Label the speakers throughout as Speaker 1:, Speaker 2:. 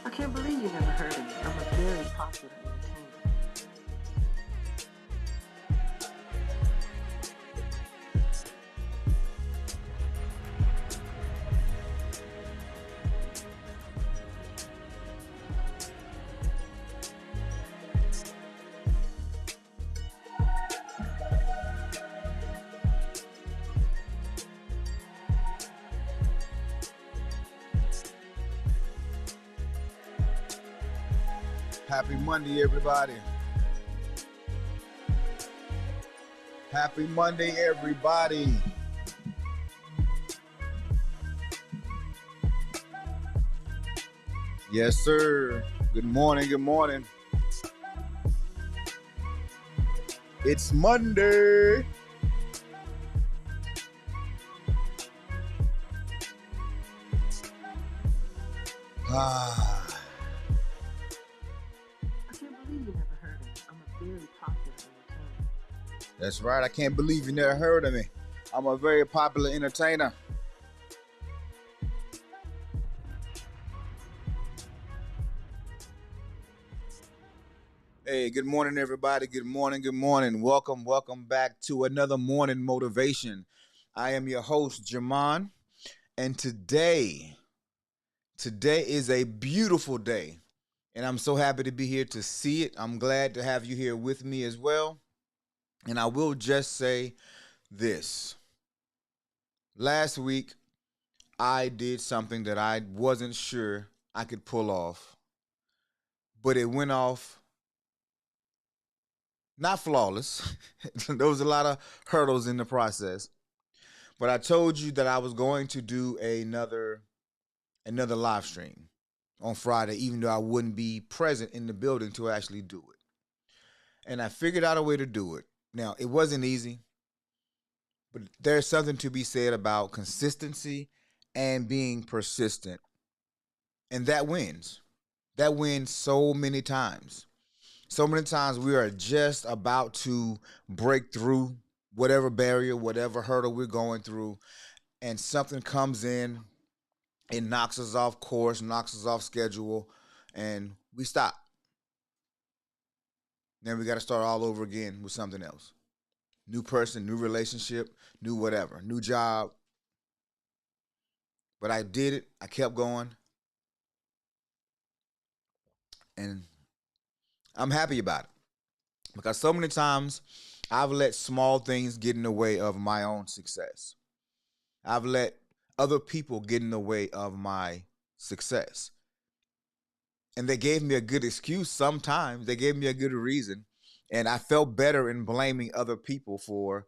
Speaker 1: I can't believe you never heard of me. I'm a very popular entertainer.
Speaker 2: Happy Monday, everybody. Happy Monday, everybody. Yes, sir. Good morning. Good morning. It's Monday. Ah,
Speaker 1: I can't believe you never heard of me. I'm a very popular entertainer.
Speaker 2: that's right. I can't believe you never heard of me. I'm a very popular entertainer. Hey, good morning, everybody. Good morning. Good morning. Welcome back to another morning motivation. I am your host, Jamon, and today is a beautiful day. And I'm so happy to be here to see it. I'm glad to have you here with me as well. And I will just say this. Last week, I did something that I wasn't sure I could pull off, but it went off not flawless. There was a lot of hurdles in the process. But I told you that I was going to do another live stream on Friday, even though I wouldn't be present in the building to actually do it. And I figured out a way to do it. Now, it wasn't easy, but there's something to be said about consistency and being persistent. And that wins. That wins so many times. So many times we are just about to break through whatever barrier, whatever hurdle we're going through, and something comes in, it knocks us off course, knocks us off schedule, and we stop. Then we got to start all over again with something else. New person, new relationship, new whatever, new job. But I did it. I kept going, and I'm happy about it because so many times I've let small things get in the way of my own success. I've let other people get in the way of my success. And they gave me a good excuse sometimes. They gave me a good reason. And I felt better in blaming other people for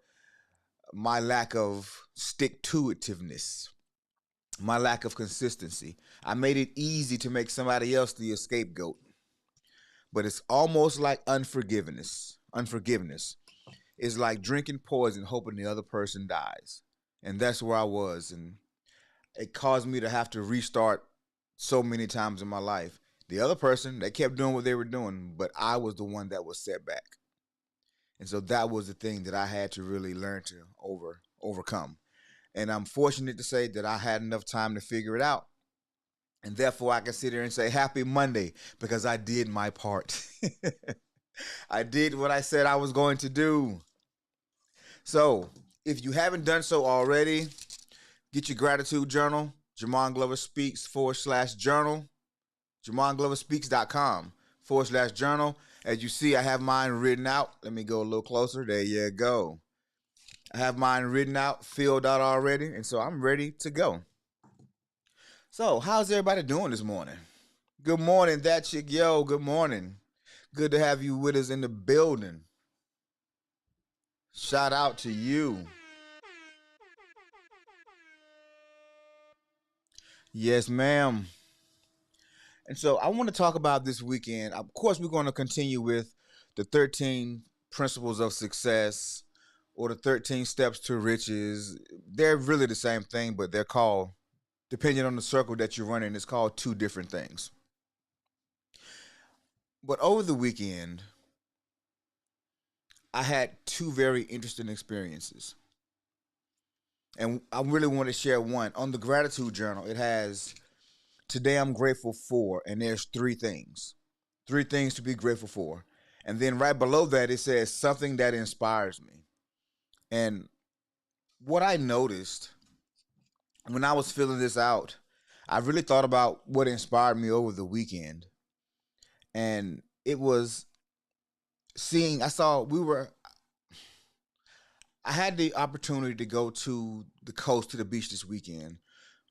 Speaker 2: my lack of stick to itiveness, my lack of consistency. I made it easy to make somebody else the scapegoat. But it's almost like unforgiveness. Unforgiveness. It's like drinking poison, hoping the other person dies. And that's where I was. And it caused me to have to restart so many times in my life. The other person, they kept doing what they were doing, but I was the one that was set back. And so that was the thing that I had to really learn to overcome. And I'm fortunate to say that I had enough time to figure it out. And therefore I can sit here and say happy Monday because I did my part. I did what I said I was going to do. So if you haven't done so already, get your gratitude journal, Jamon Glover Speaks / journal, JamonGloverSpeaks.com / journal. As you see, I have mine written out. Let me go a little closer. There you go. I have mine written out, filled out already, and so I'm ready to go. So, how's everybody doing this morning? Good morning, that chick, yo. Good morning. Good to have you with us in the building. Shout out to you. Yes, ma'am. And so I want to talk about this weekend. Of course, we're going to continue with the 13 principles of success or the 13 steps to riches. They're really the same thing, but they're called, depending on the circle that you're running, it's called two different things. But over the weekend, I had two very interesting experiences. And I really want to share one. On the gratitude journal, it has today I'm grateful for, and there's three things. Three things to be grateful for. And then right below that, it says something that inspires me. And what I noticed when I was filling this out, I really thought about what inspired me over the weekend. And it was seeing, I had the opportunity to go to the coast, to the beach this weekend.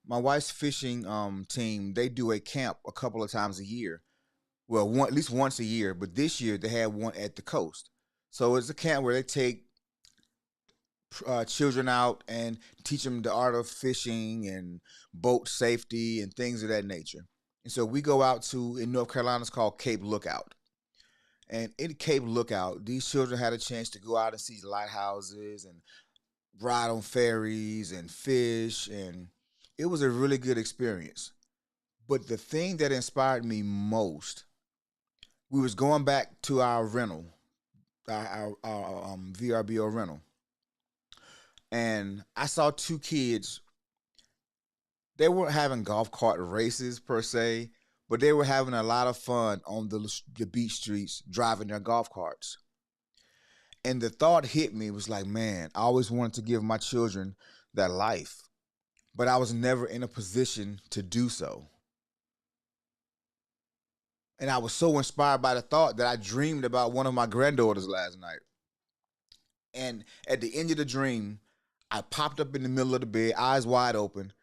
Speaker 2: My wife's fishing team, they do a camp a couple of times a year. Well, at least once a year, but this year they had one at the coast. So it's a camp where they take children out and teach them the art of fishing and boat safety and things of that nature. And so we go out to, in North Carolina, it's called Cape Lookout. And in Cape Lookout, these children had a chance to go out and see lighthouses and ride on ferries and fish. And it was a really good experience. But the thing that inspired me most, we was going back to our rental, our VRBO rental, and I saw two kids. They weren't having golf cart races per se, but they were having a lot of fun on the beach streets driving their golf carts. And the thought hit me was like, man, I always wanted to give my children that life, but I was never in a position to do so. And I was so inspired by the thought that I dreamed about one of my granddaughters last night. And at the end of the dream, I popped up in the middle of the bed, eyes wide open,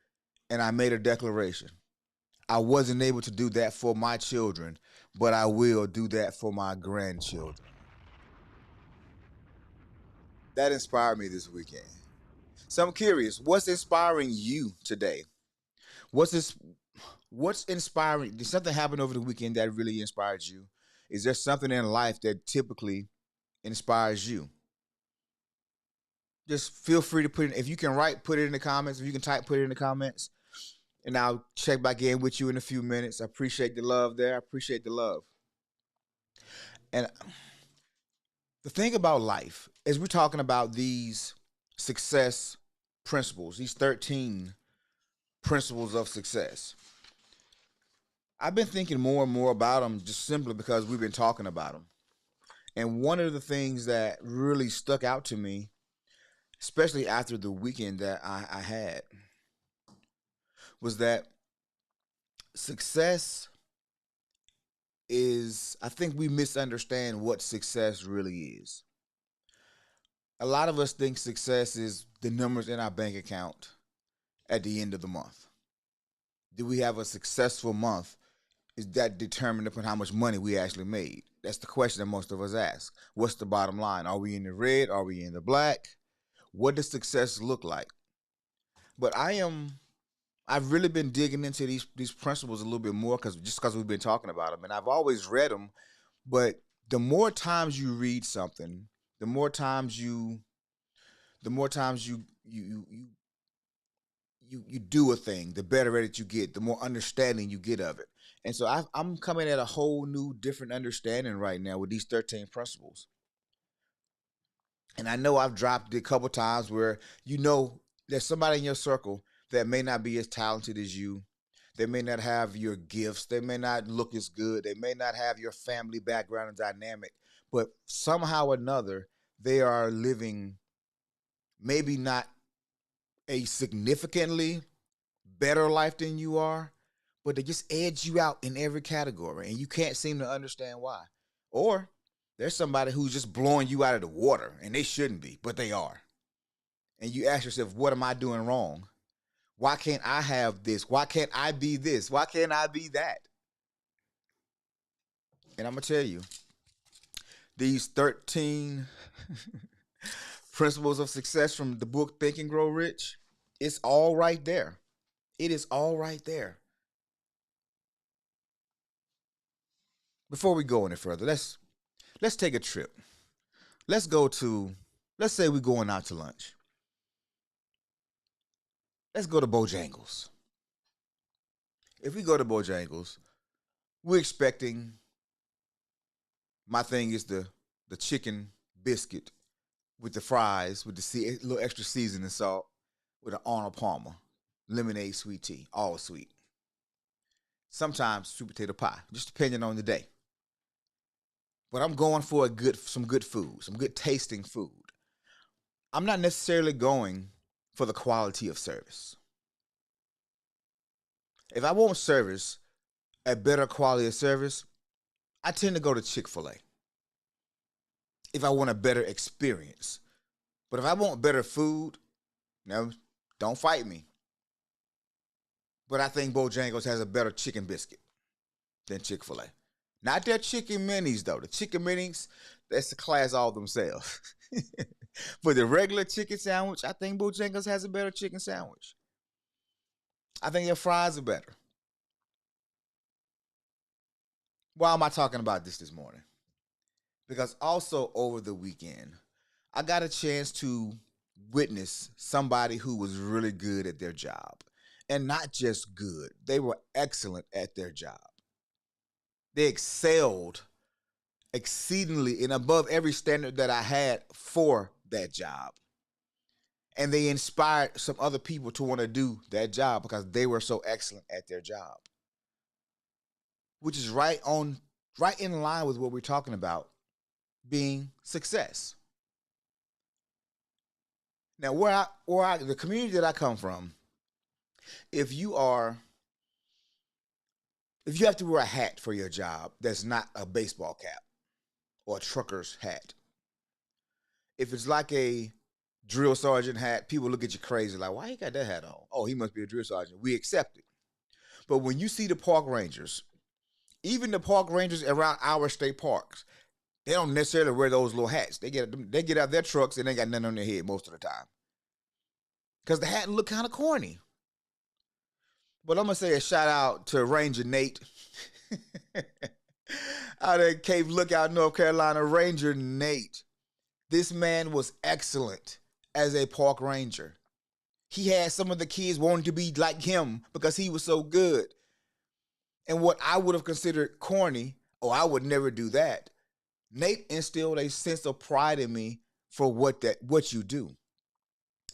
Speaker 2: and I made a declaration. I wasn't able to do that for my children, but I will do that for my grandchildren. That inspired me this weekend. So I'm curious, what's inspiring you today? What's this? What's inspiring? Did something happen over the weekend that really inspired you? Is there something in life that typically inspires you? Just feel free to put it. If you can write, put it in the comments. If you can type, put it in the comments. And I'll check back in with you in a few minutes. I appreciate the love there. I appreciate the love. And the thing about life is we're talking about these success principles, these 13 principles of success. I've been thinking more and more about them just simply because we've been talking about them. And one of the things that really stuck out to me, especially after the weekend that I had, was that success is, I think we misunderstand what success really is. A lot of us think success is the numbers in our bank account at the end of the month. Do we have a successful month? Is that determined upon how much money we actually made? That's the question that most of us ask. What's the bottom line? Are we in the red? Are we in the black? What does success look like? But I've really been digging into these principles a little bit more because we've been talking about them, and I've always read them. But the more times you read something, the more times you the more times you do a thing, the better at it you get, the more understanding you get of it. And so I'm coming at a whole new, different understanding right now with these 13 principles. And I know I've dropped it a couple times where there's somebody in your circle that may not be as talented as you. They may not have your gifts. They may not look as good. They may not have your family background and dynamic. But somehow or another, they are living maybe not a significantly better life than you are, but they just edge you out in every category, and you can't seem to understand why. Or there's somebody who's just blowing you out of the water, and they shouldn't be, but they are. And you ask yourself, what am I doing wrong? Why can't I have this? Why can't I be this? Why can't I be that? And I'm going to tell you, these 13 principles of success from the book Think and Grow Rich, it's all right there. It is all right there. before we go any further, let's take a trip. Let's go to, let's say we're going out to lunch. Let's go to Bojangles. If we go to Bojangles, we're expecting, my thing is the chicken biscuit with the fries, with the little extra seasoning salt, with an Arnold Palmer, lemonade sweet tea, all sweet. Sometimes sweet potato pie, just depending on the day. But I'm going for some good food, some good tasting food. I'm not necessarily going for the quality of service. If I want service, a better quality of service, I tend to go to Chick-fil-A. If I want a better experience. But if I want better food, no, don't fight me. But I think Bojangles has a better chicken biscuit than Chick-fil-A. Not their chicken minis, though. The chicken minis, that's a class all themselves. For the regular chicken sandwich, I think Bojangles has a better chicken sandwich. I think their fries are better. Why am I talking about this morning? Because also over the weekend, I got a chance to witness somebody who was really good at their job. And not just good, they were excellent at their job. They excelled exceedingly and above every standard that I had for that job. And they inspired some other people to want to do that job because they were so excellent at their job. Which is right in line with what we're talking about, being success. Now, the community that I come from, if you have to wear a hat for your job that's not a baseball cap or a trucker's hat, if it's like a drill sergeant hat, people look at you crazy like, why he got that hat on? Oh, he must be a drill sergeant. We accept it. But when you see the park rangers, even the park rangers around our state parks, they don't necessarily wear those little hats. They get out their trucks and they got nothing on their head most of the time. Because the hat look kind of corny. But I'm going to say a shout out to Ranger Nate. Out at Cape Lookout, North Carolina, Ranger Nate. This man was excellent as a park ranger. He had some of the kids wanting to be like him because he was so good. And what I would have considered corny, oh, I would never do that. Nate instilled a sense of pride in me for what you do.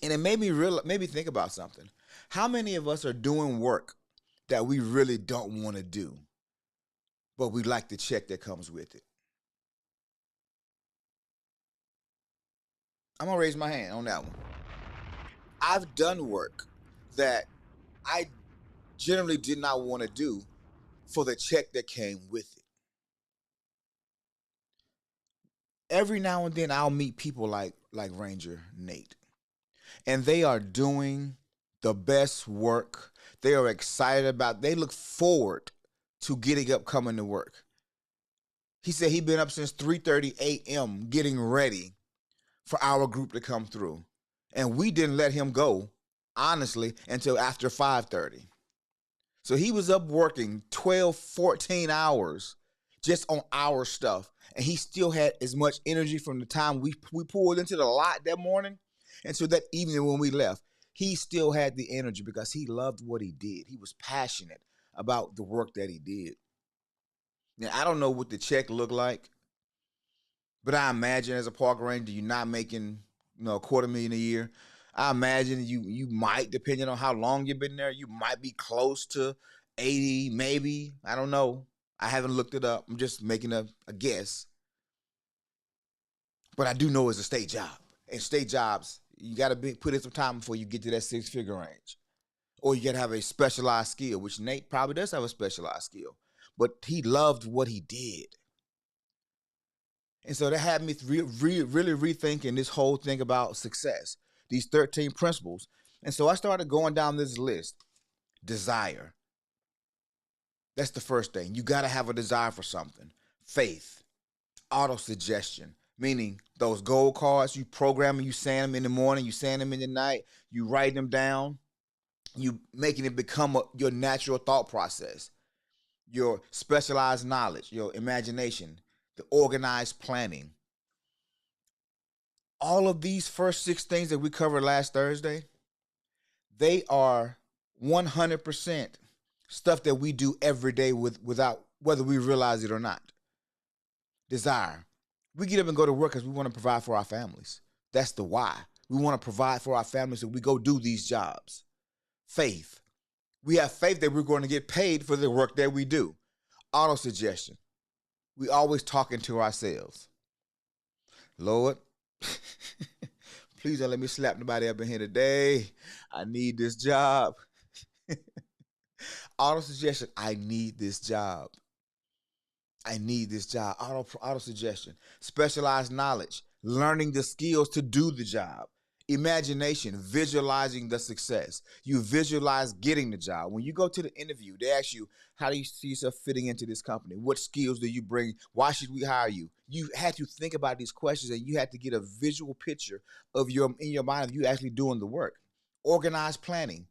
Speaker 2: And it made me think about something. How many of us are doing work that we really don't want to do, but we like the check that comes with it? I'm going to raise my hand on that one. I've done work that I generally did not want to do for the check that came with it. Every now and then I'll meet people like Ranger Nate, and they are doing the best work. They are excited they look forward to getting up, coming to work. He said he'd been up since 3:30 a.m. getting ready for our group to come through. And we didn't let him go, honestly, until after 5:30. So he was up working 12, 14 hours just on our stuff. And he still had as much energy from the time we pulled into the lot that morning until that evening when we left. He still had the energy because he loved what he did. He was passionate about the work that he did. Now, I don't know what the check looked like, but I imagine as a park ranger, you're not making $250,000 a year. I imagine you might, depending on how long you've been there, you might be close to 80, maybe. I don't know. I haven't looked it up. I'm just making a guess. But I do know it's a state job. And state jobs, you got to put in some time before you get to that six-figure range. Or you got to have a specialized skill, which Nate probably does have a specialized skill. But he loved what he did. And so that had me really rethinking this whole thing about success, these 13 principles. And so I started going down this list. Desire. That's the first thing. You got to have a desire for something. Faith. Auto-suggestion. Meaning those goal cards, you program them, you sand them in the morning, you sand them in the night, you write them down, you making it become your natural thought process. your specialized knowledge, your imagination, the organized planning. All of these first six things that we covered last Thursday, they are 100% stuff that we do every day without whether we realize it or not. Desire. We get up and go to work because we want to provide for our families. That's the why. We want to provide for our families, so we go do these jobs. Faith. We have faith that we're going to get paid for the work that we do. Auto suggestion. We always talking to ourselves. Lord, please don't let me slap nobody up in here today. I need this job. Auto suggestion. I need this job. I need this job. Auto suggestion. Specialized knowledge. Learning the skills to do the job. Imagination. Visualizing the success. You visualize getting the job. When you go to the interview, they ask you, how do you see yourself fitting into this company? What skills do you bring? Why should we hire you? You had to think about these questions, and you had to get a visual picture of in your mind of you actually doing the work. Organized planning.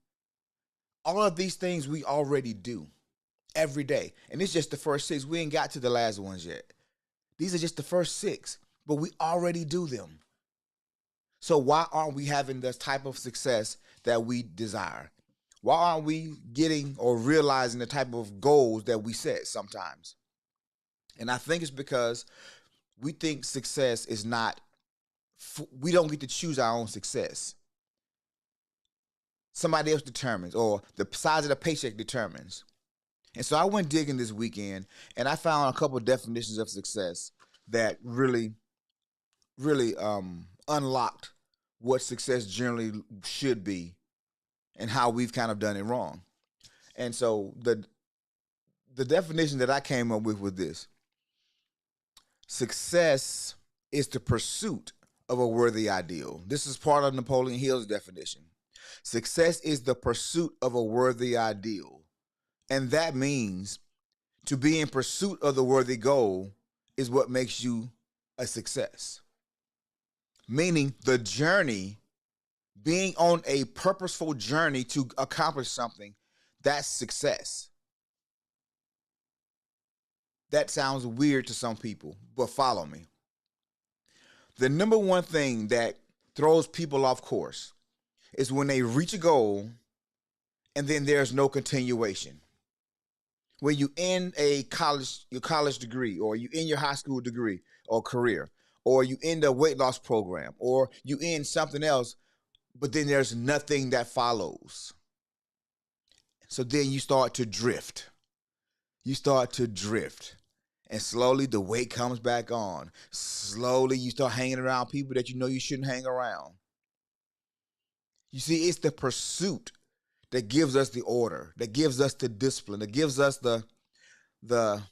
Speaker 2: All of these things we already do every day. And it's just the first six. We ain't got to the last ones yet. These are just the first six, but we already do them. So why aren't we having the type of success that we desire? Why aren't we getting or realizing the type of goals that we set sometimes? And I think it's because we think success is not, we don't get to choose our own success. Somebody else determines, or the size of the paycheck determines. And so I went digging this weekend, and I found a couple of definitions of success that really unlocked what success generally should be and how we've kind of done it wrong. And so the definition that I came up with was this: success is the pursuit of a worthy ideal. This is part of Napoleon Hill's definition. Success is the pursuit of a worthy ideal. And that means to be in pursuit of the worthy goal is what makes you a success. Meaning the journey, being on a purposeful journey to accomplish something, that's success. That sounds weird to some people, but follow me. The number one thing that throws people off course is when they reach a goal and then there's no continuation. When you end your college degree, or you end your high school degree or career, or you end a weight loss program, or you end something else, but then there's nothing that follows. So then you start to drift. You start to drift. And slowly the weight comes back on. Slowly you start hanging around people that you know you shouldn't hang around. You see, it's the pursuit that gives us the order, that gives us the discipline, that gives us the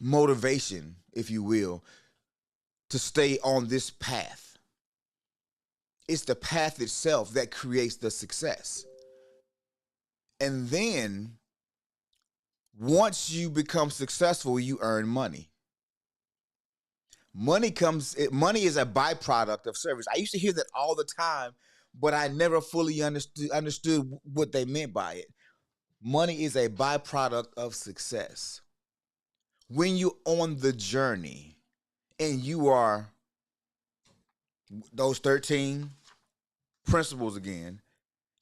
Speaker 2: motivation, if you will, to stay on this path. It's the path itself that creates the success. And then once you become successful, you earn money. Money is a byproduct of service. I used to hear that all the time, but I never fully understood what they meant by it. Money is a byproduct of success. When you're on the journey and you are those 13 principles again,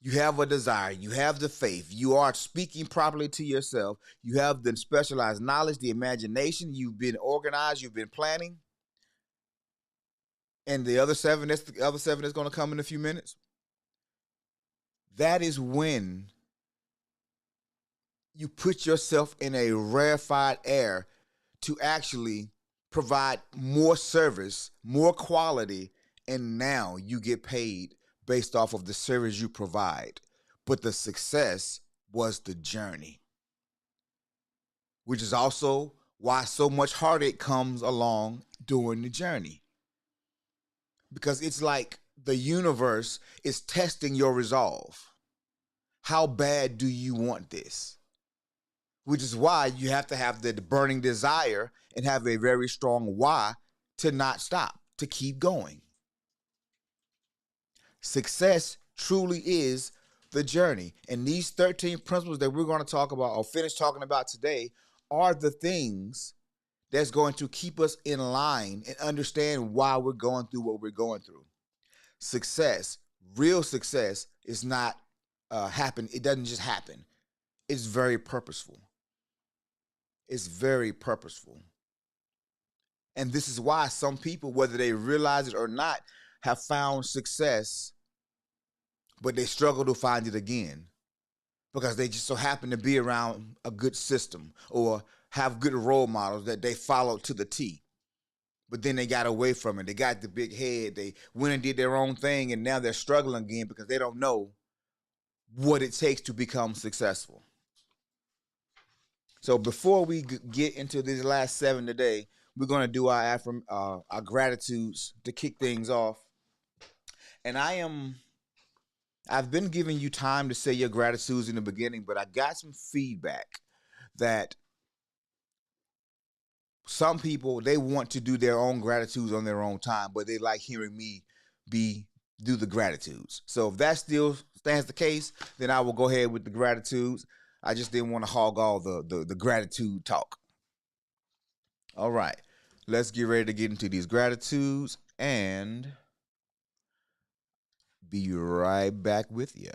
Speaker 2: you have a desire, you have the faith, you are speaking properly to yourself, you have the specialized knowledge, the imagination, you've been organized, you've been planning. And the other seven that's going to come in a few minutes. That is when you put yourself in a rarefied air to actually provide more service, more quality, and now you get paid based off of the service you provide. But the success was the journey, which is also why so much heartache comes along during the journey. Because it's like the universe is testing your resolve. How bad do you want this? Which is why you have to have the burning desire and have a very strong why to not stop, to keep going. Success truly is the journey. And these 13 principles that we're going to talk about or finish talking about today are the things that's going to keep us in line and understand why we're going through what we're going through. Success, real success, is not happen. It doesn't just happen. It's very purposeful. It's very purposeful. And this is why some people, whether they realize it or not, have found success, but they struggle to find it again because they just so happen to be around a good system or have good role models that they follow to the T. But then they got away from it. They got the big head. They went and did their own thing, and now they're struggling again because they don't know what it takes to become successful. So before we get into these last 7 today, we're going to do our gratitudes to kick things off. And I've been giving you time to say your gratitudes in the beginning, but I got some feedback that some people, they want to do their own gratitudes on their own time, but they like hearing me be do the gratitudes. So if that still stands the case, then I will go ahead with the gratitudes. I just didn't want to hog all the gratitude talk. All right. Let's get ready to get into these gratitudes and be right back with you.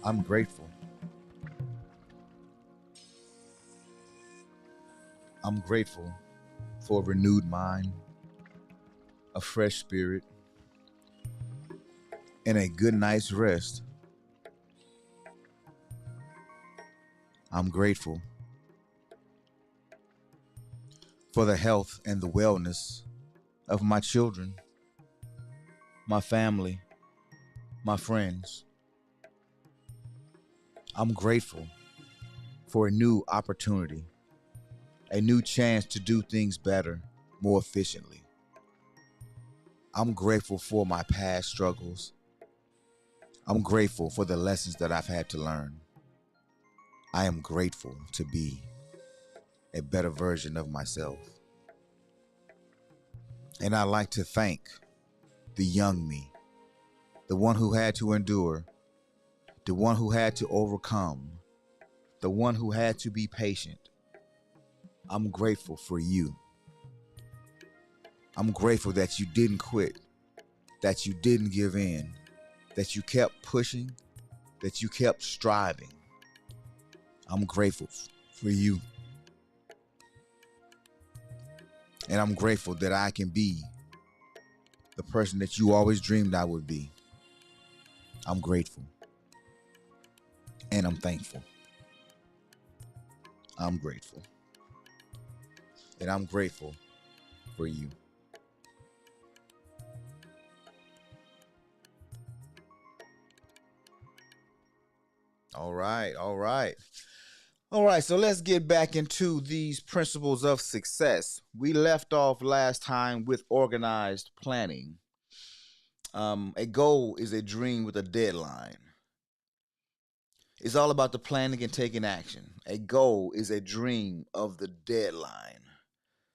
Speaker 2: I'm grateful. I'm grateful for a renewed mind, a fresh spirit, and a good night's rest. I'm grateful for the health and the wellness of my children, my family, my friends. I'm grateful for a new opportunity, a new chance to do things better, more efficiently. I'm grateful for my past struggles. I'm grateful for the lessons that I've had to learn. I am grateful to be a better version of myself. And I like to thank the young me, the one who had to endure, the one who had to overcome, the one who had to be patient. I'm grateful for you. I'm grateful that you didn't quit, that you didn't give in, that you kept pushing, that you kept striving. I'm grateful for you. And I'm grateful that I can be the person that you always dreamed I would be. I'm grateful. And I'm thankful. I'm grateful. And I'm grateful for you. All right, all right. All right, so let's get back into these principles of success. We left off last time with organized planning. A goal is a dream with a deadline. It's all about the planning and taking action. A goal is a dream of the deadline.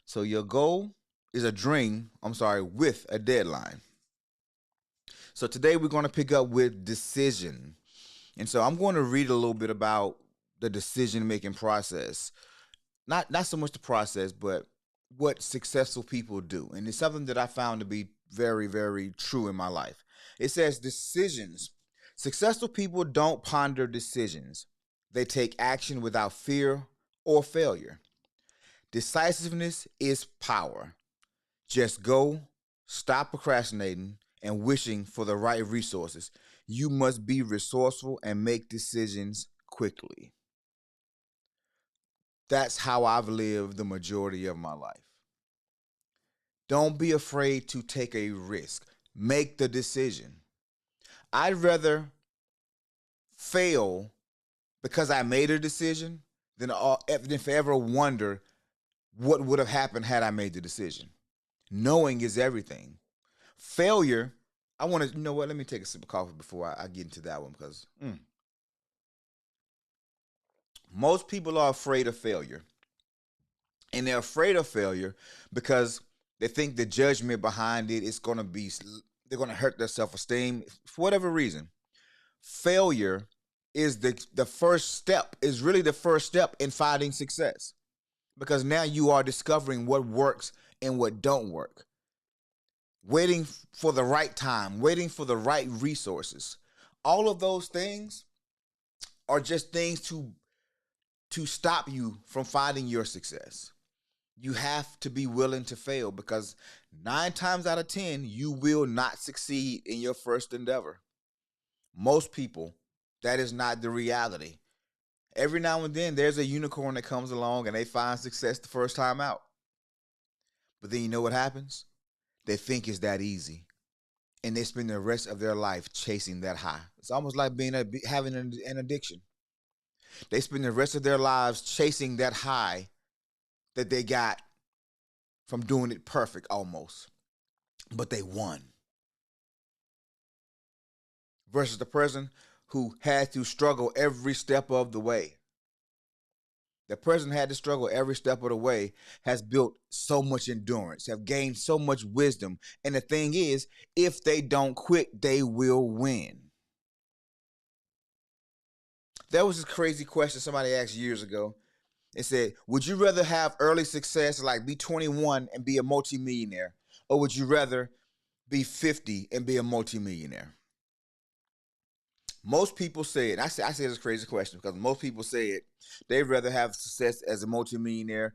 Speaker 2: So your goal is a dream, with a deadline. So today we're going to pick up with decision. And so I'm going to read a little bit about the decision making process. Not so much the process, but what successful people do. And it's something that I found to be very, very true in my life. It says decisions. Successful people don't ponder decisions. They take action without fear or failure. Decisiveness is power. Just go, stop procrastinating, and wishing for the right resources. You must be resourceful and make decisions quickly. That's how I've lived the majority of my life. Don't be afraid to take a risk. Make the decision. I'd rather fail because I made a decision than forever wonder what would have happened had I made the decision. Knowing is everything. Failure, I want to, you know what? Let me take a sip of coffee before I get into that one because most people are afraid of failure. And they're afraid of failure because they think the judgment behind it is going to be, they're going to hurt their self esteem for whatever reason. Failure is the first step, is really the first step in finding success because now you are discovering what works and what don't work, waiting for the right time, waiting for the right resources. All of those things are just things to stop you from finding your success. You have to be willing to fail because 9 times out of 10, you will not succeed in your first endeavor. Most people, that is not the reality. Every now and then, there's a unicorn that comes along and they find success the first time out. But then you know what happens? They think it's that easy. And they spend the rest of their life chasing that high. It's almost like having an addiction. They spend the rest of their lives chasing that high that they got from doing it perfect almost. But they won. Versus the person who had to struggle every step of the way. The person had to struggle every step of the way, has built so much endurance, have gained so much wisdom. And the thing is, if they don't quit, they will win. That was a crazy question somebody asked years ago. It said, would you rather have early success, like be 21 and be a multimillionaire? Or would you rather be 50 and be a multimillionaire? Most people say it. I say it's a crazy question because most people say it. They'd rather have success as a multimillionaire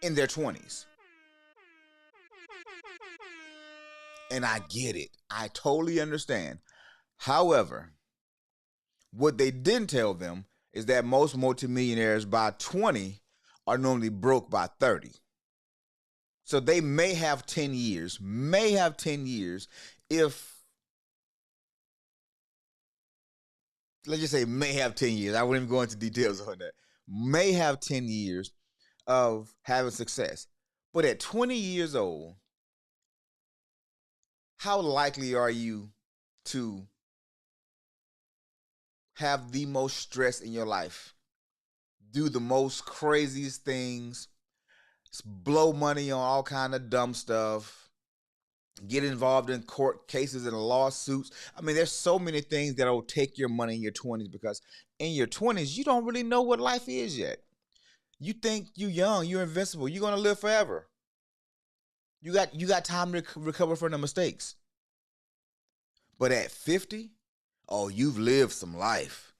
Speaker 2: in their 20s. And I get it. I totally understand. However, what they didn't tell them is that most multimillionaires by 20 are normally broke by 30. So they may have 10 years, if, let's just say may have 10 years. I wouldn't even go into details on that. May have 10 years of having success. But at 20 years old, how likely are you to have the most stress in your life, do the most craziest things, blow money on all kind of dumb stuff, get involved in court cases and lawsuits? I mean, there's so many things that will take your money in your 20s because in your 20s, you don't really know what life is yet. You think you're young, you're invincible, you're gonna live forever. You got time to recover from the mistakes. But at 50, oh, you've lived some life.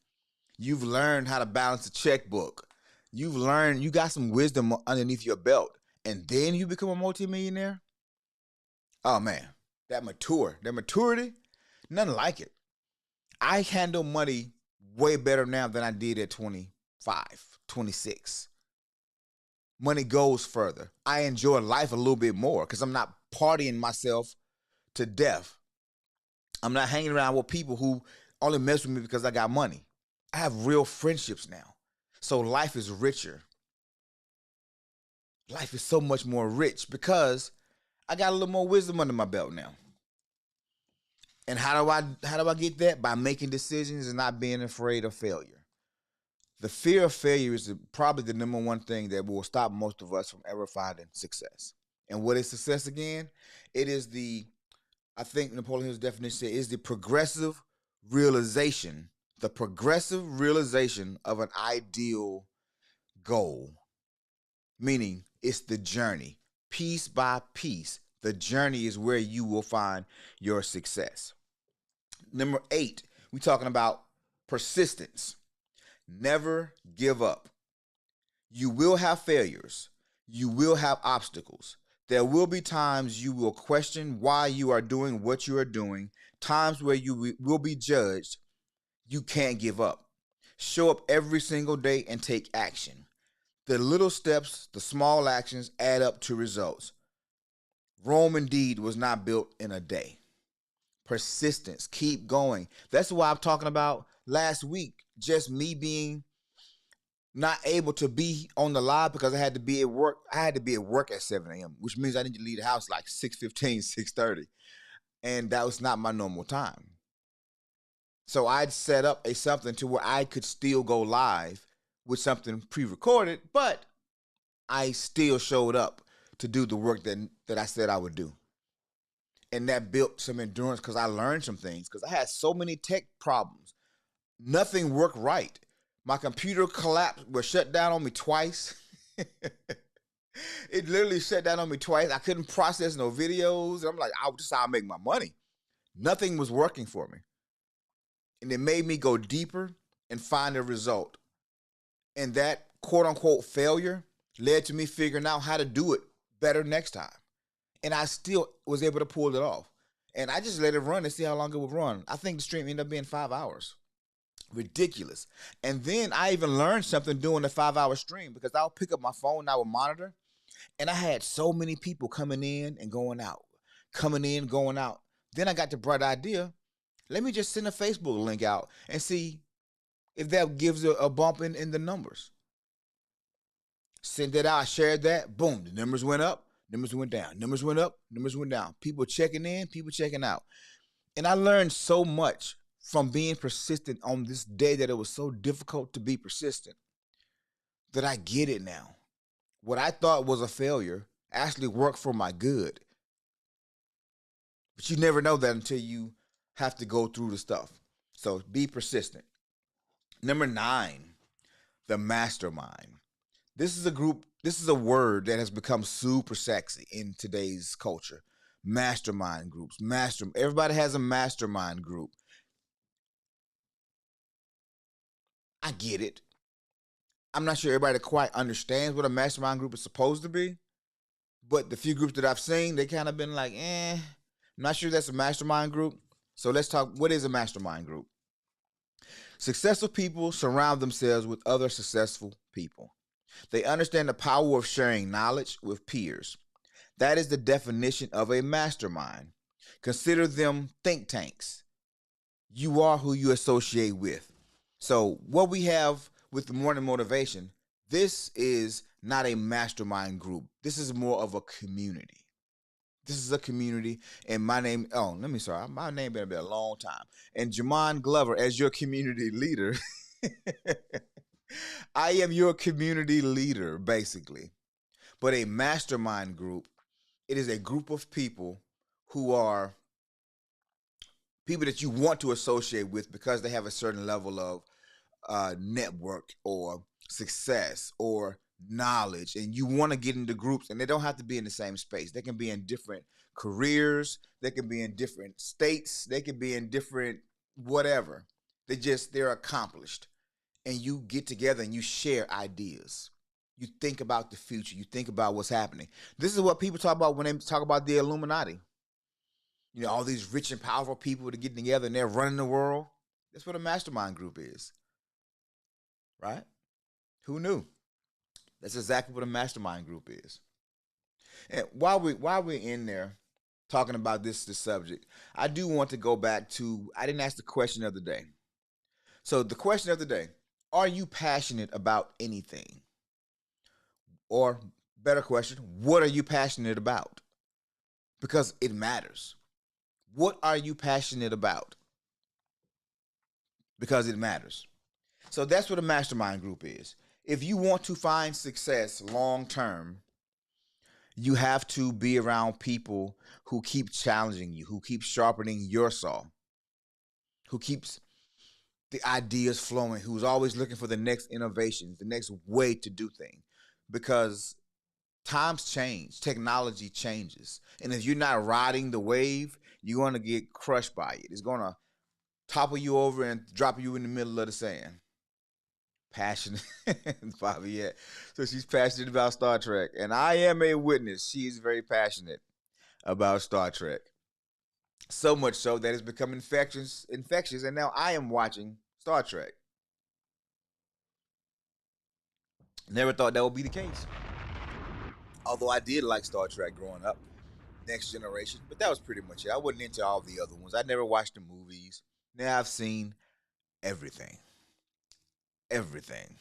Speaker 2: You've learned how to balance a checkbook. You got some wisdom underneath your belt. And then you become a multimillionaire? Oh man, that maturity, nothing like it. I handle money way better now than I did at 25, 26. Money goes further. I enjoy life a little bit more because I'm not partying myself to death. I'm not hanging around with people who only mess with me because I got money. I have real friendships now. So life is richer. Life is so much more rich because I got a little more wisdom under my belt now. And how do I get that? By making decisions and not being afraid of failure. The fear of failure is probably the number one thing that will stop most of us from ever finding success. And what is success again? It is I think Napoleon Hill's definition is the progressive realization of an ideal goal. Meaning it's the journey. Piece by piece, the journey is where you will find your success. Number 8, we're talking about persistence. Never give up. You will have failures. You will have obstacles. There will be times you will question why you are doing what you are doing, times where you will be judged. You can't give up. Show up every single day and take action. The little steps, the small actions add up to results. Rome indeed was not built in a day. Persistence. Keep going. That's why I'm talking about last week. Just me being not able to be on the live because I had to be at work. I had to be at work at 7 a.m., which means I need to leave the house like 6:15, 6:30. And that was not my normal time. So I'd set up a something to where I could still go live with something pre-recorded, but I still showed up to do the work that I said I would do. And that built some endurance because I learned some things because I had so many tech problems. Nothing worked right. My computer collapsed, was shut down on me twice. It literally shut down on me twice. I couldn't process no videos. I'm like, this is how I make my money. Nothing was working for me. And it made me go deeper and find a result. And that quote unquote failure led to me figuring out how to do it better next time. And I still was able to pull it off. And I just let it run and see how long it would run. I think the stream ended up being 5 hours. Ridiculous. And then I even learned something doing the 5 hour stream because I'll pick up my phone and I would monitor. And I had so many people coming in and going out, coming in, going out. Then I got the bright idea. Let me just send a Facebook link out and see if that gives a bump in the numbers. Sent that out, I shared that, boom, the numbers went up, numbers went down, numbers went up, numbers went down. People checking in, people checking out. And I learned so much from being persistent on this day that it was so difficult to be persistent that I get it now. What I thought was a failure actually worked for my good. But you never know that until you have to go through the stuff. So be persistent. Number 9, the mastermind. This is a group, this is a word that has become super sexy in today's culture. Mastermind groups. Everybody has a mastermind group. I get it. I'm not sure everybody quite understands what a mastermind group is supposed to be. But the few groups that I've seen, they kind of been like, I'm not sure that's a mastermind group. So let's talk, what is a mastermind group? Successful people surround themselves with other successful people. They understand the power of sharing knowledge with peers. That is the definition of a mastermind. Consider them think tanks. You are who you associate with. So, what we have with the morning motivation, this is not a mastermind group. This is more of a community. This is a community, and my name, my name been a long time. And Jamon Glover, as your community leader, I am your community leader, basically. But a mastermind group, it is a group of people who are people that you want to associate with because they have a certain level of network or success or knowledge, and you want to get into groups, and they don't have to be in the same space. They can be in different careers, they can be in different states, they can be in different whatever. They're accomplished, and you get together and you share ideas. You think about the future. You think about what's happening. This is what people talk about when they talk about the Illuminati. You know, all these rich and powerful people that get together and they're running the world. That's what a mastermind group is, right? Who knew? That's exactly what a mastermind group is. And while we're in there talking about this subject, I do want to go back to, I didn't ask the question of the day. So the question of the day: are you passionate about anything? Or better question, what are you passionate about? Because it matters. What are you passionate about? Because it matters. So that's what a mastermind group is. If you want to find success long term, you have to be around people who keep challenging you, who keep sharpening your saw, who keeps the ideas flowing, who's always looking for the next innovations, the next way to do things. Because times change, technology changes. And if you're not riding the wave, you're going to get crushed by it. It's going to topple you over and drop you in the middle of the sand. Passionate, Bobby, yeah. So she's passionate about Star Trek. And I am a witness. She's very passionate about Star Trek. So much so that it's become infectious, and now I am watching Star Trek. Never thought that would be the case. Although I did like Star Trek growing up. Next Generation, but that was pretty much it. I wasn't into all the other ones. I never watched the movies. Now I've seen everything. Everything.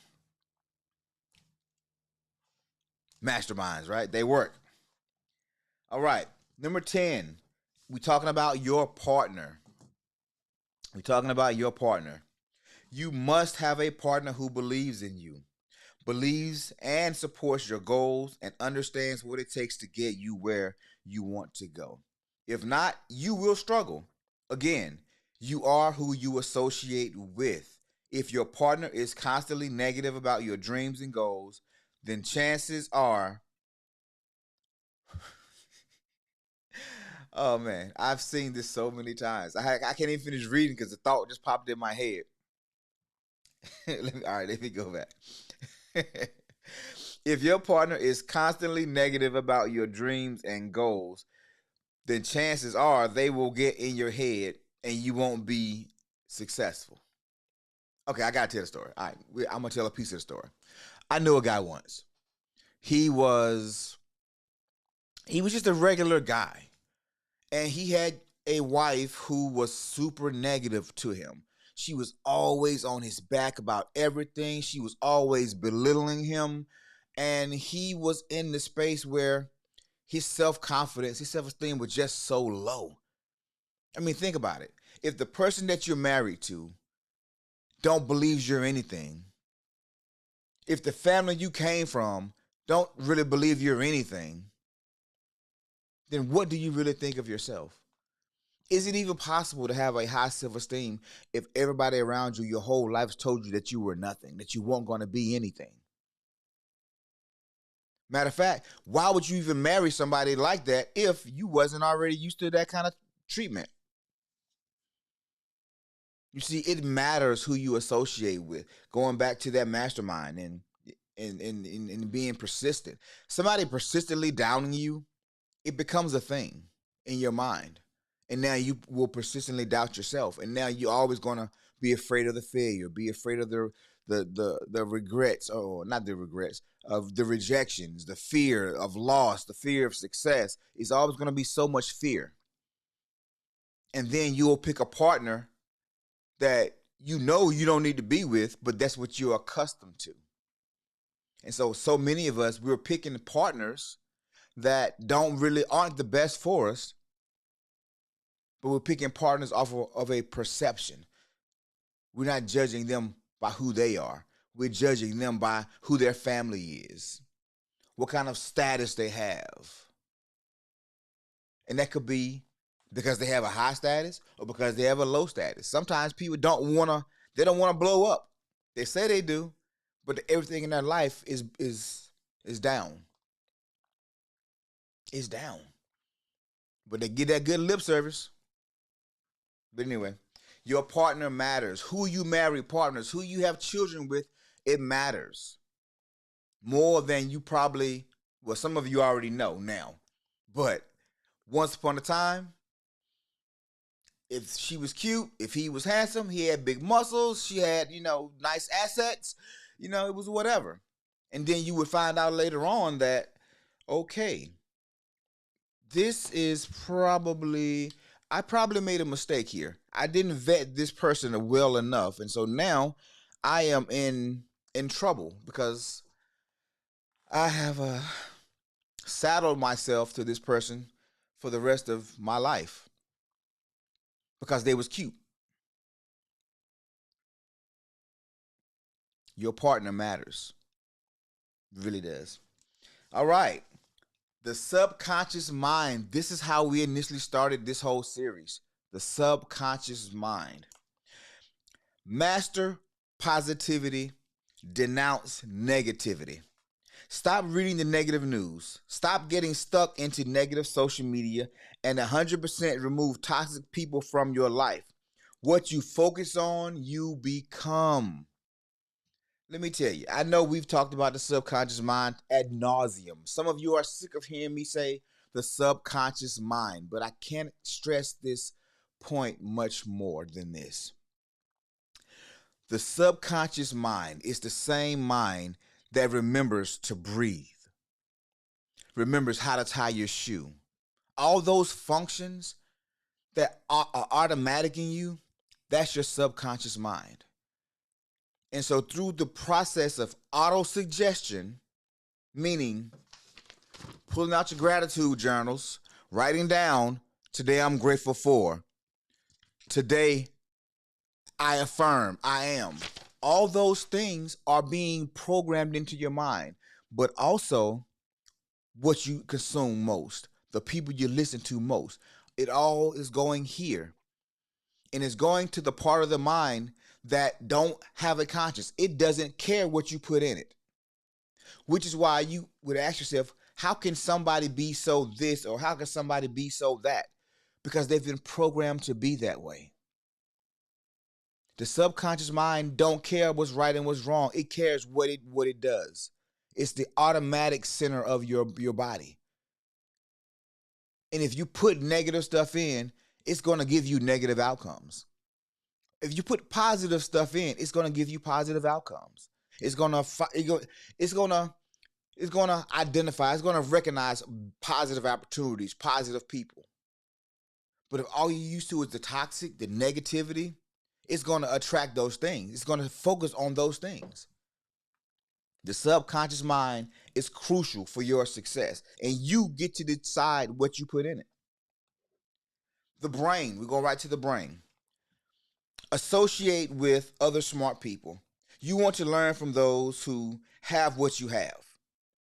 Speaker 2: Masterminds, right? They work. All right. Number 10. We talking about your partner. We're talking about your partner. You must have a partner who believes in you, believes and supports your goals, and understands what it takes to get you where you want to go. If not, you will struggle. Again, you are who you associate with. If your partner is constantly negative about your dreams and goals, then chances are, oh man, I've seen this so many times. I can't even finish reading because the thought just popped in my head. All right, let me go back. If your partner is constantly negative about your dreams and goals, then chances are they will get in your head and you won't be successful. Okay, I gotta tell the story. All right, I'm gonna tell a piece of the story. I knew a guy once. He was he was just a regular guy, and he had a wife who was super negative to him. She was always on his back about everything. She was always belittling him, and he was in the space where his self-confidence, his self-esteem was just so low. I mean, think about it. If the person that you're married to don't believe you're anything, if the family you came from don't really believe you're anything, then what do you really think of yourself? Is it even possible to have a high self-esteem if everybody around you your whole life told you that you were nothing, that you weren't going to be anything? Matter of fact, why would you even marry somebody like that if you wasn't already used to that kind of treatment? You see, it matters who you associate with. Going back to that mastermind and being persistent. Somebody persistently downing you, it becomes a thing in your mind. And now you will persistently doubt yourself. And now you're always gonna be afraid of the failure, be afraid of the regrets, or not the regrets, of the rejections, the fear of loss, the fear of success. It's always gonna be so much fear. And then you'll pick a partner that you know you don't need to be with, but that's what you're accustomed to. And so many of us, we're picking partners that don't really aren't the best for us, but we're picking partners off of a perception. We're not judging them by who they are. We're judging them by who their family is, what kind of status they have. And that could be because they have a high status or because they have a low status. Sometimes people they don't want to blow up. They say they do, but everything in their life is down. It's down. But they get that good lip service. But anyway, your partner matters. Who you marry partners, who you have children with, it matters. More than you probably, well, some of you already know now. But once upon a time, if she was cute, if he was handsome, he had big muscles, she had, nice assets, it was whatever. And then you would find out later on that, okay, this is probably I probably made a mistake here. I didn't vet this person well enough, and so now I am in trouble because I have saddled myself to this person for the rest of my life because they was cute. Your partner matters. It really does. All right. The subconscious mind. This is how we initially started this whole series. The subconscious mind. Master positivity, denounce negativity. Stop reading the negative news. Stop getting stuck into negative social media and 100% remove toxic people from your life. What you focus on, you become. Let me tell you, I know we've talked about the subconscious mind ad nauseum. Some of you are sick of hearing me say the subconscious mind, but I can't stress this point much more than this. The subconscious mind is the same mind that remembers to breathe, remembers how to tie your shoe, All those functions that are automatic in you, that's your subconscious mind. And so through the process of auto-suggestion, meaning pulling out your gratitude journals, writing down, today I'm grateful for, today I affirm, I am. All those things are being programmed into your mind, but also what you consume most, the people you listen to most. It all is going here. And it's going to the part of the mind that don't have a conscience. It doesn't care what you put in it. Which is why you would ask yourself, how can somebody be so this or how can somebody be so that? Because they've been programmed to be that way. The subconscious mind don't care what's right and what's wrong. It cares what it does. It's the automatic center of your body. And if you put negative stuff in, it's going to give you negative outcomes. If you put positive stuff in, it's going to give you positive outcomes. It's going to identify, it's going to recognize positive opportunities, positive people. But if all you're used to is the toxic, the negativity, it's going to attract those things. It's going to focus on those things. The subconscious mind is crucial for your success, and you get to decide what you put in it. The brain, we go right to the brain. Associate with other smart people. You want to learn from those who have what you have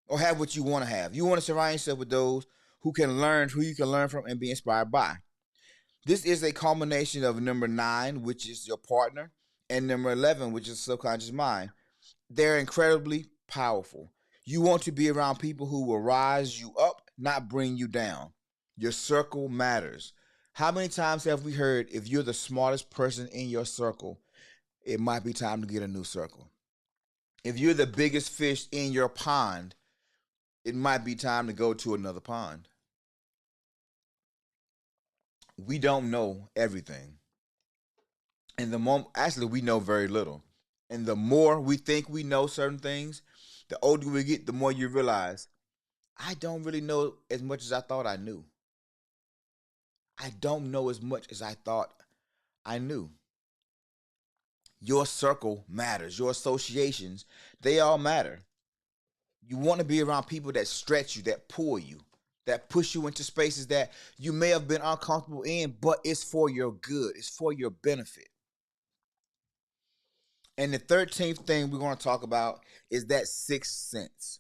Speaker 2: or have what you want to have. You want to surround yourself with those who you can learn from and be inspired by. This is a combination of number 9, which is your partner, and number 11, which is subconscious mind. They're incredibly powerful. You want to be around people who will rise you up, not bring you down. Your circle matters. How many times have we heard, if you're the smartest person in your circle, it might be time to get a new circle? If you're the biggest fish in your pond, it might be time to go to another pond. We don't know everything. And actually, we know very little. And the more we think we know certain things, the older we get, the more you realize, I don't really know as much as I thought I knew. I don't know as much as I thought I knew. Your circle matters. Your associations, they all matter. You want to be around people that stretch you, that pull you, that push you into spaces that you may have been uncomfortable in, but it's for your good. It's for your benefit. And the 13th thing we're going to talk about is that sixth sense,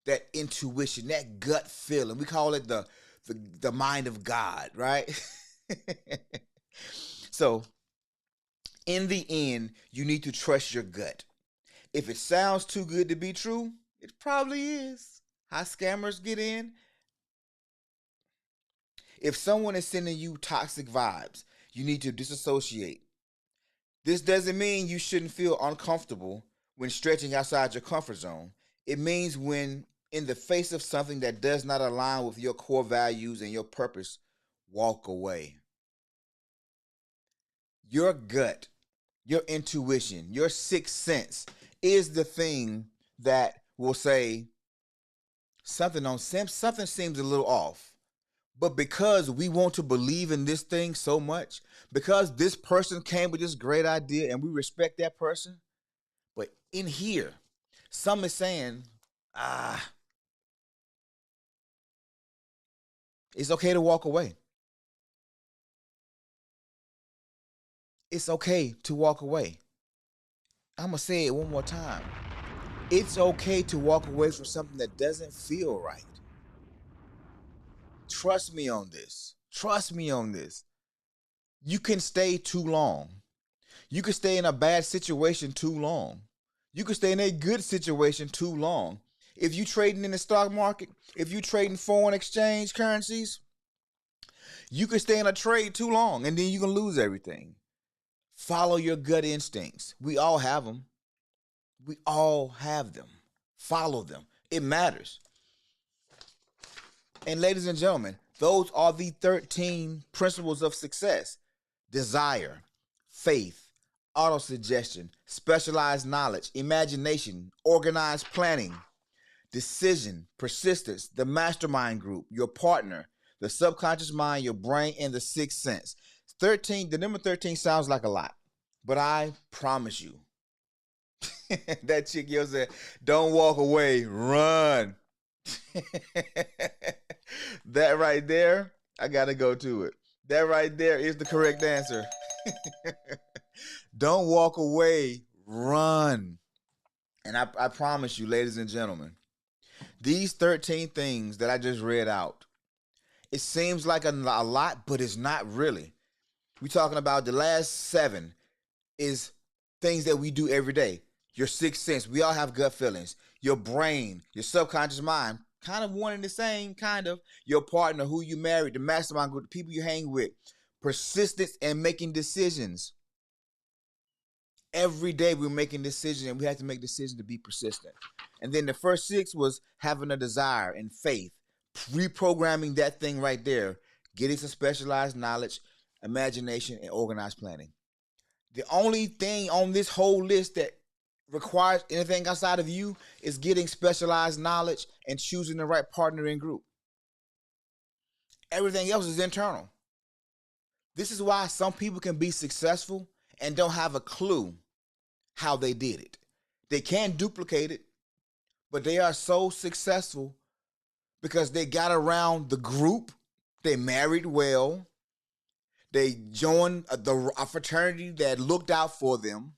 Speaker 2: that intuition, that gut feeling. We call it the mind of God, right? So, in the end, you need to trust your gut. If it sounds too good to be true, it probably is. How scammers get in? If someone is sending you toxic vibes, you need to disassociate. This doesn't mean you shouldn't feel uncomfortable when stretching outside your comfort zone. It means when in the face of something that does not align with your core values and your purpose, walk away. Your gut, your intuition, your sixth sense is the thing that will say something seems a little off. But because we want to believe in this thing so much, because this person came with this great idea and we respect that person, but in here, some is saying, ah, it's okay to walk away. It's okay to walk away. I'm going to say it one more time. It's okay to walk away from something that doesn't feel right. Trust me on this. Trust me on this. You can stay too long. You can stay in a bad situation too long. You can stay in a good situation too long. If you trading in the stock market, if you trading foreign exchange currencies, you can stay in a trade too long and then you can lose everything. Follow your gut instincts. We all have them. We all have them. Follow them. It matters. And ladies and gentlemen, those are the 13 principles of success. Desire, faith, autosuggestion, specialized knowledge, imagination, organized planning, decision, persistence, the mastermind group, your partner, the subconscious mind, your brain, and the sixth sense. 13, the number 13 sounds like a lot, but I promise you, that chick yo said, don't walk away, run. That right there, I gotta go to it. That right there is the correct answer. Don't walk away, run. And I promise you, ladies and gentlemen, these 13 things that I just read out, it seems like a lot, but it's not really. We're talking about the last 7 is things that we do every day. Your sixth sense, we all have gut feelings. Your brain, your subconscious mind, kind of one and the same, kind of. Your partner, who you married, the mastermind group, the people you hang with. Persistence and making decisions. Every day we're making decisions, and we have to make decisions to be persistent. And then the first 6 was having a desire and faith, reprogramming that thing right there, getting some specialized knowledge, imagination, and organized planning. The only thing on this whole list that requires anything outside of you is getting specialized knowledge and choosing the right partner and group. Everything else is internal. This is why some people can be successful and don't have a clue how they did it. They can duplicate it, but they are so successful because they got around the group, they married well, they joined a fraternity that looked out for them,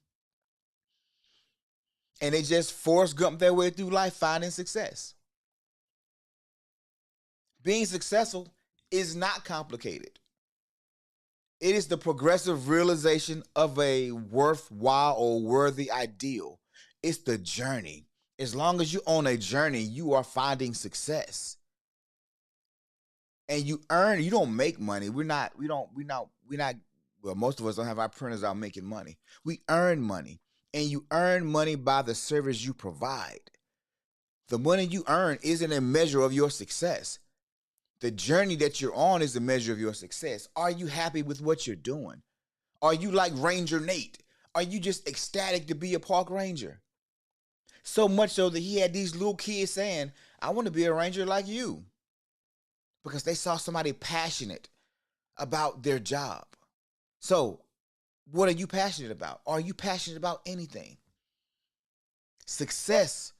Speaker 2: and they just Forrest Gump their way through life finding success. Being successful is not complicated. It is the progressive realization of a worthwhile or worthy ideal. It's the journey. As long as you're on a journey, you are finding success. And you don't make money. Well, most of us don't have our printers out making money. We earn money. And you earn money by the service you provide. The money you earn isn't a measure of your success. The journey that you're on is the measure of your success. Are you happy with what you're doing? Are you like Ranger Nate? Are you just ecstatic to be a park ranger? So much so that he had these little kids saying, I want to be a ranger like you. Because they saw somebody passionate about their job. So, what are you passionate about? Are you passionate about anything? Success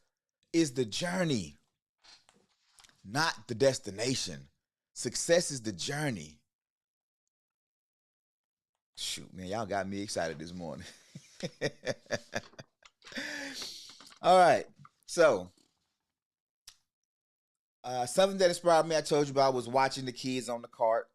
Speaker 2: is the journey, not the destination. Success is the journey. Shoot, man, y'all got me excited this morning. All right. So, something that inspired me, I told you about, was watching the kids on the cart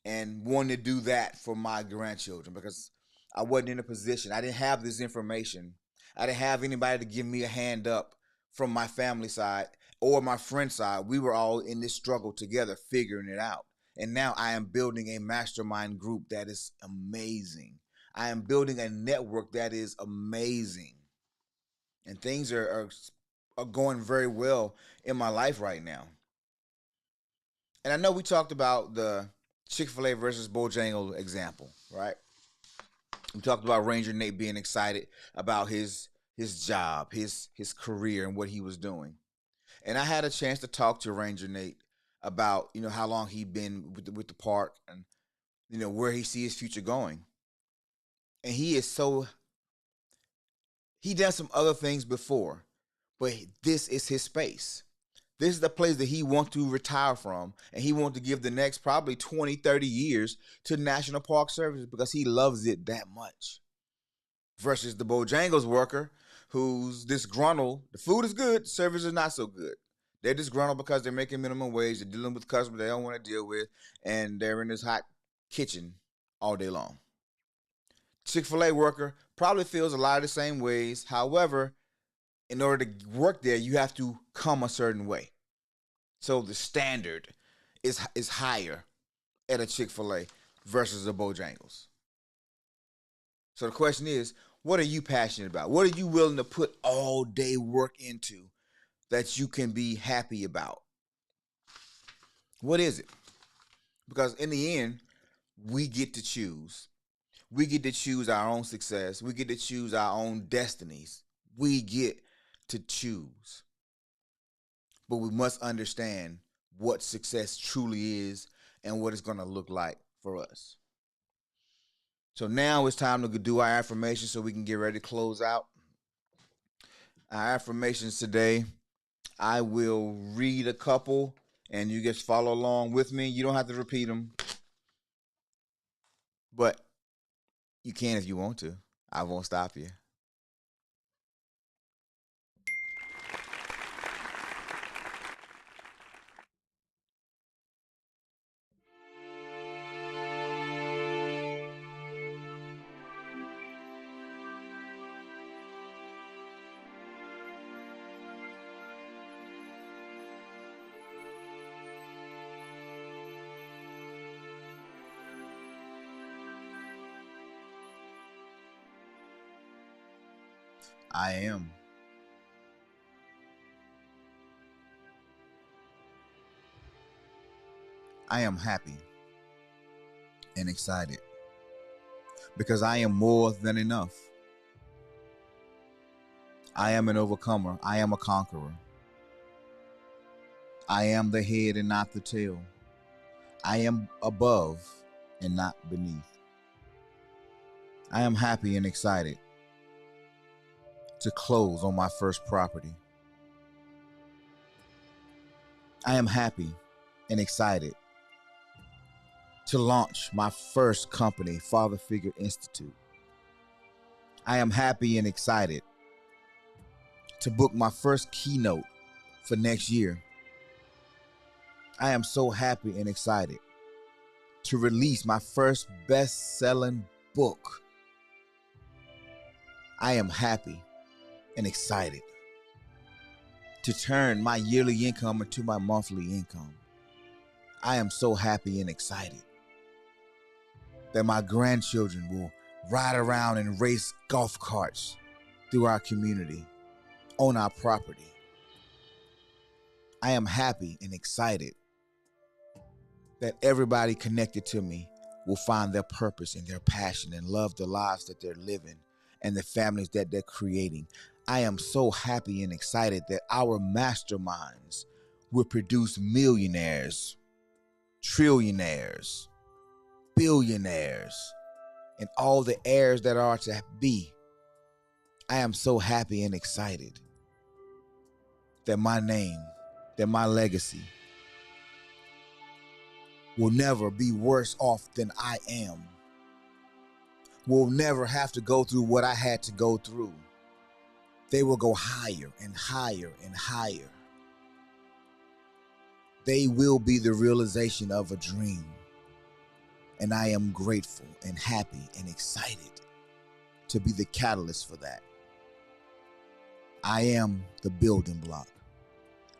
Speaker 2: and wanting to do that for my grandchildren because I wasn't in a position. I didn't have this information. I didn't have anybody to give me a hand up from my family side or my friend side. We were all in this struggle together, figuring it out. And now I am building a mastermind group that is amazing. I am building a network that is amazing. And things are going very well in my life right now. And I know we talked about the Chick-fil-A versus Bojangles example, right? We talked about Ranger Nate being excited about his job, his career, and what he was doing. And I had a chance to talk to Ranger Nate about how long he'd been with the park and where he sees his future going. And he done some other things before, but this is his space. This is the place that he wants to retire from, and he wants to give the next probably 20, 30 years to National Park Service because he loves it that much. Versus the Bojangles worker who's disgruntled. The food is good, the service is not so good. They're disgruntled because they're making minimum wage, they're dealing with customers they don't want to deal with, and they're in this hot kitchen all day long. Chick-fil-A worker probably feels a lot of the same ways. However, in order to work there, you have to come a certain way. So the standard is higher at a Chick-fil-A versus a Bojangles. So the question is, what are you passionate about? What are you willing to put all day work into that you can be happy about? What is it? Because in the end, we get to choose. We get to choose our own success. We get to choose our own destinies. We get to choose. But we must understand what success truly is and what it's going to look like for us. So now it's time to do our affirmations so we can get ready to close out. Our affirmations today, I will read a couple and you just follow along with me. You don't have to repeat them, but you can if you want to. I won't stop you. I am. I am happy and excited because I am more than enough. I am an overcomer. I am a conqueror. I am the head and not the tail. I am above and not beneath. I am happy and excited to close on my first property. I am happy and excited to launch my first company, Father Figure Institute. I am happy and excited to book my first keynote for next year. I am so happy and excited to release my first best-selling book. I am happy and excited to turn my yearly income into my monthly income. I am so happy and excited that my grandchildren will ride around and race golf carts through our community, on our property. I am happy and excited that everybody connected to me will find their purpose and their passion and love the lives that they're living and the families that they're creating. I am so happy and excited that our masterminds will produce millionaires, trillionaires, billionaires, and all the heirs that are to be. I am so happy and excited that my name, that my legacy will never be worse off than I am. Will never have to go through what I had to go through. They will go higher and higher and higher. They will be the realization of a dream. And I am grateful and happy and excited to be the catalyst for that. I am the building block.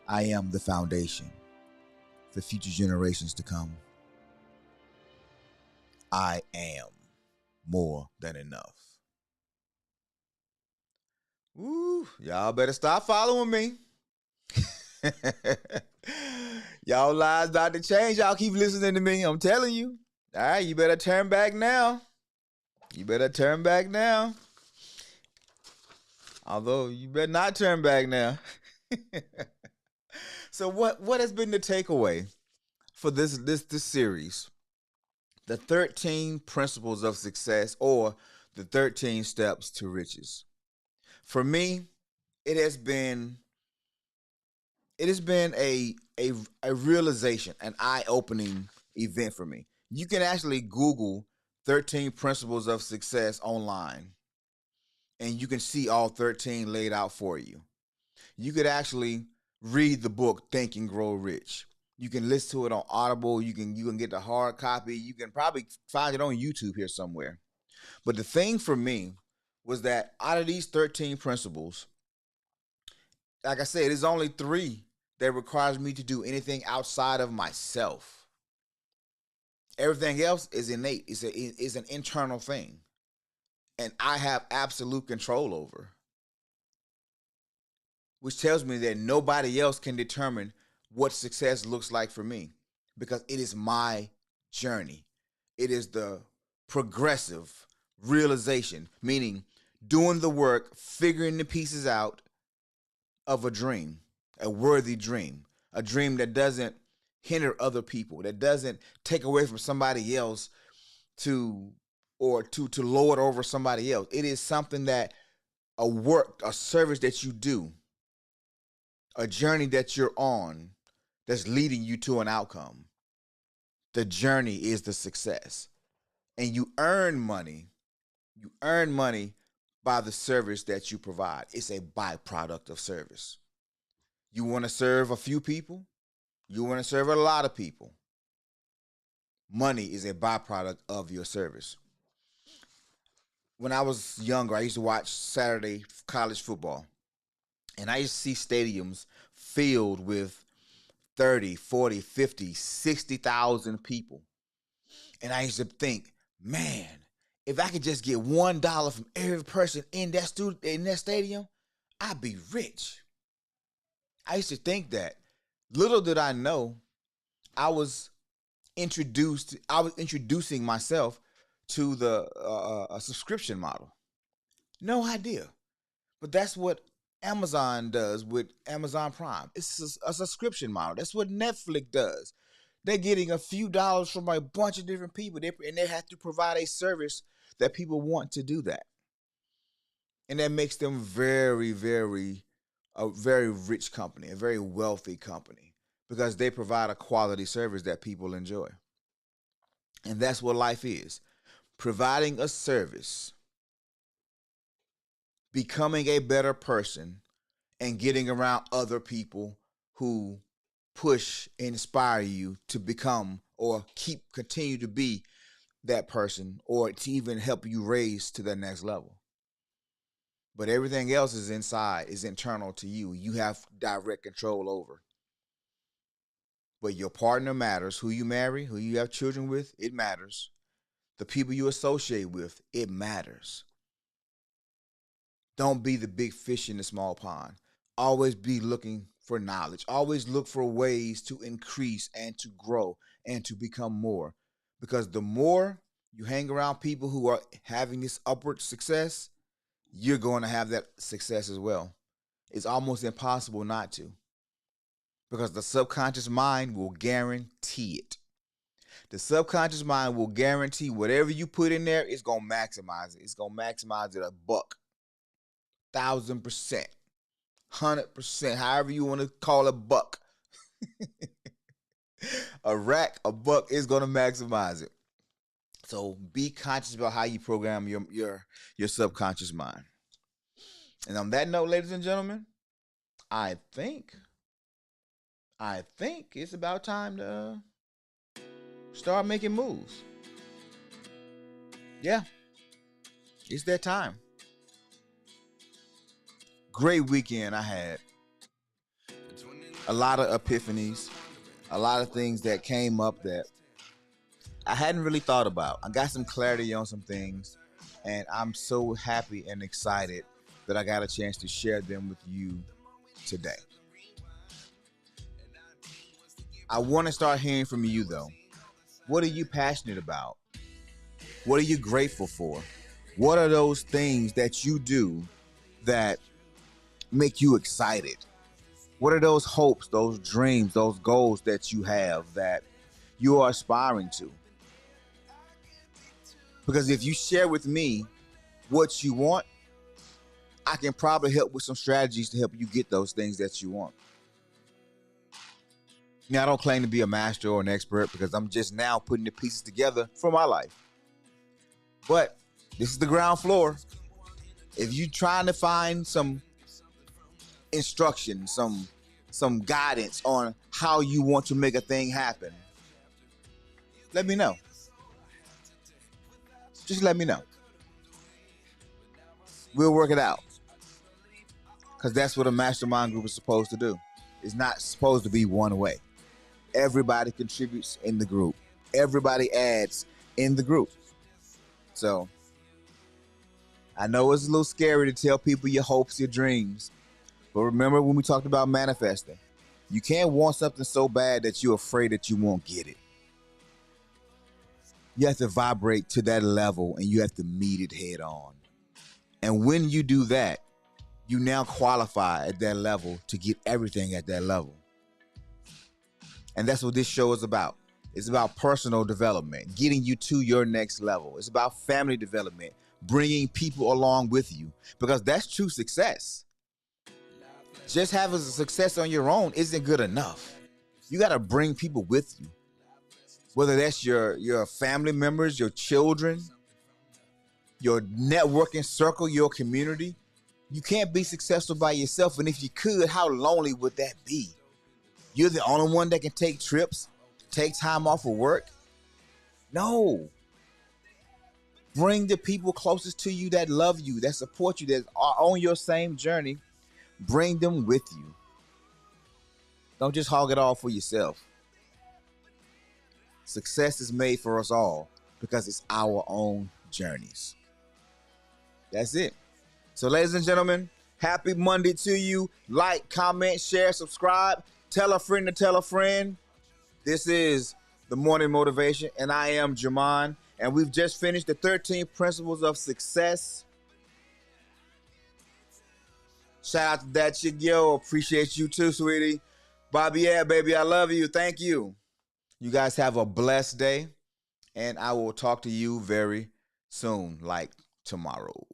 Speaker 2: I am the foundation for future generations to come. I am more than enough. Woo, y'all better stop following me. Y'all lives about to change. Y'all keep listening to me. I'm telling you. All right, you better turn back now. You better turn back now. Although you better not turn back now. So what has been the takeaway for this series? The 13 principles of success, or the 13 steps to riches. For me, it has been a realization, an eye-opening event for me. You can actually Google 13 principles of success online, and you can see all 13 laid out for you. You could actually read the book Think and Grow Rich. You can listen to it on Audible. You can get the hard copy. You can probably find it on YouTube here somewhere. But the thing for me was that out of these 13 principles, like I said, there's only 3 that requires me to do anything outside of myself. Everything else is innate. It's an internal thing. And I have absolute control over. Which tells me that nobody else can determine what success looks like for me, because it is my journey. It is the progressive realization, meaning doing the work, figuring the pieces out of a dream, a worthy dream, a dream that doesn't hinder other people, that doesn't take away from somebody else to to lord over somebody else. It is something that a service that you do, a journey that you're on that's leading you to an outcome. The journey is the success. And you earn money. You earn money by the service that you provide. It's a byproduct of service. You want to serve a few people, you want to serve a lot of people. Money is a byproduct of your service. When I was younger, I used to watch Saturday college football, and I used to see stadiums filled with 30, 40, 50, 60,000 people. And I used to think, man, if I could just get $1 from every person in that stadium, I'd be rich. I used to think that. Little did I know, I was I was introducing myself to the a subscription model. No idea. But that's what Amazon does with Amazon Prime. It's a subscription model. That's what Netflix does. They're getting a few dollars from a bunch of different people, and they have to provide a service that people want to do that. And that makes them a very rich company, a very wealthy company, because they provide a quality service that people enjoy. And that's what life is: providing a service, becoming a better person, and getting around other people who push and inspire you to become or continue to be that person, or to even help you raise to the next level. But everything else is inside, is internal to you. You have direct control over. But your partner matters. Who you marry, who you have children with, it matters. The people you associate with, it matters. Don't be the big fish in the small pond. Always be looking for knowledge. Always look for ways to increase and to grow and to become more. Because the more you hang around people who are having this upward success, you're going to have that success as well. It's almost impossible not to, because the subconscious mind will guarantee it. The subconscious mind will guarantee whatever you put in there, it's going to maximize it. It's going to maximize it a buck, 1,000%, 100%, however you want to call it, buck. A rack, a buck is going to maximize it. So be conscious about how you program your subconscious mind. And on that note, ladies and gentlemen, I think it's about time to start making moves. Yeah, it's that time. Great weekend I had. A lot of epiphanies, a lot of things that came up that I hadn't really thought about. I got some clarity on some things, and I'm so happy and excited that I got a chance to share them with you today. I want to start hearing from you, though. What are you passionate about? What are you grateful for? What are those things that you do that make you excited? What are those hopes, those dreams, those goals that you have that you are aspiring to? Because if you share with me what you want, I can probably help with some strategies to help you get those things that you want. Now, I don't claim to be a master or an expert, because I'm just now putting the pieces together for my life. But this is the ground floor. If you're trying to find some instruction, some guidance on how you want to make a thing happen, let me know. Just let me know. We'll work it out. Because that's what a mastermind group is supposed to do. It's not supposed to be one way. Everybody contributes in the group. Everybody adds in the group. So I know it's a little scary to tell people your hopes, your dreams. But remember when we talked about manifesting, you can't want something so bad that you're afraid that you won't get it. You have to vibrate to that level, and you have to meet it head on. And when you do that, you now qualify at that level to get everything at that level. And that's what this show is about. It's about personal development, getting you to your next level. It's about family development, bringing people along with you, because that's true success. Just having success on your own isn't good enough. You got to bring people with you, whether that's your family members, your children, your networking circle, your community. You can't be successful by yourself. And if you could, how lonely would that be? You're the only one that can take trips, take time off of work. No. Bring the people closest to you that love you, that support you, that are on your same journey. Bring them with you. Don't just hog it all for yourself. Success is made for us all because it's our own journeys. That's it. So, ladies and gentlemen, happy Monday to you. Like, comment, share, subscribe. Tell a friend to tell a friend. This is the Morning Motivation, and I am Jamon. And we've just finished the 13 Principles of Success. Shout out to that chick, yo. Appreciate you too, sweetie. Bobby, yeah, baby, I love you. Thank you. You guys have a blessed day, and I will talk to you very soon, like tomorrow.